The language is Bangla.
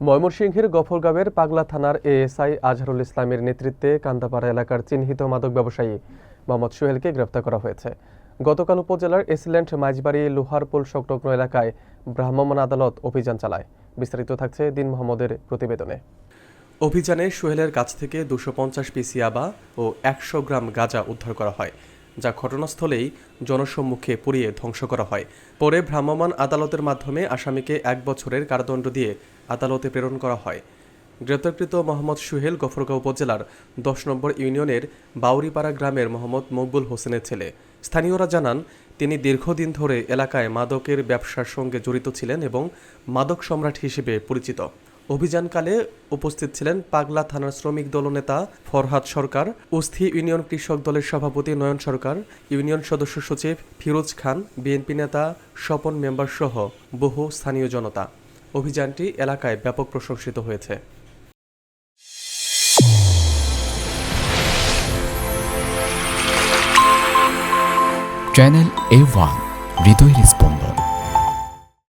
ময়মনসিংহের গফরগাঁওয়ের পাগলা থানার এএসআই আজহারুল ইসলামের নেতৃত্বে কান্দাপাড়া এলাকার চিহ্নিত মাদক ব্যবসায়ী মোহাম্মদ সোহেলকে গ্রেফতার করা হয়েছে। গতকাল উপজেলার এসিল্যান্ড মাইজবাড়ি লোহারপুল সংলগ্ন এলাকায় ভ্রাম্যমাণ আদালত অভিযান চালায়। বিস্তারিত থাকছে দিন মোহাম্মদের প্রতিবেদনে। অভিযানে সোহেলের কাছ থেকে 250 পিস ইয়াবা ও 100 গ্রাম গাঁজা উদ্ধার করা হয়, যা ঘটনাস্থলেই জনসম্মুখে পুড়িয়ে ধ্বংস করা হয়। পরে ভ্রাম্যমাণ আদালতের মাধ্যমে আসামিকে 1 বছরের কারাদণ্ড দিয়ে আদালতে প্রেরণ করা হয়। গ্রেপ্তারকৃত মোহাম্মদ সোহেল গফরগাঁও উপজেলার 10 নম্বর ইউনিয়নের বাউরিপাড়া গ্রামের মোহাম্মদ মকবুল হোসেনের ছেলে। স্থানীয়রা জানান, তিনি দীর্ঘদিন ধরে এলাকায় মাদকের ব্যবসার সঙ্গে জড়িত ছিলেন এবং মাদক সম্রাট হিসেবে পরিচিত। অভিযানকালে উপস্থিত ছিলেন পাগলা থানার শ্রমিক দলনেতা ফরহাদ সরকার, উস্থি ইউনিয়ন কৃষক দলের সভাপতি নয়ন সরকার, ইউনিয়ন সদস্য সচিব ফিরোজ খান, বিএনপি নেতা স্বপন মেম্বার সহ বহু স্থানীয় জনতা। অভিযানটি এলাকায় ব্যাপক প্রশংসিত হয়েছে। চ্যানেল A1 হৃদয়ের স্পন্দন।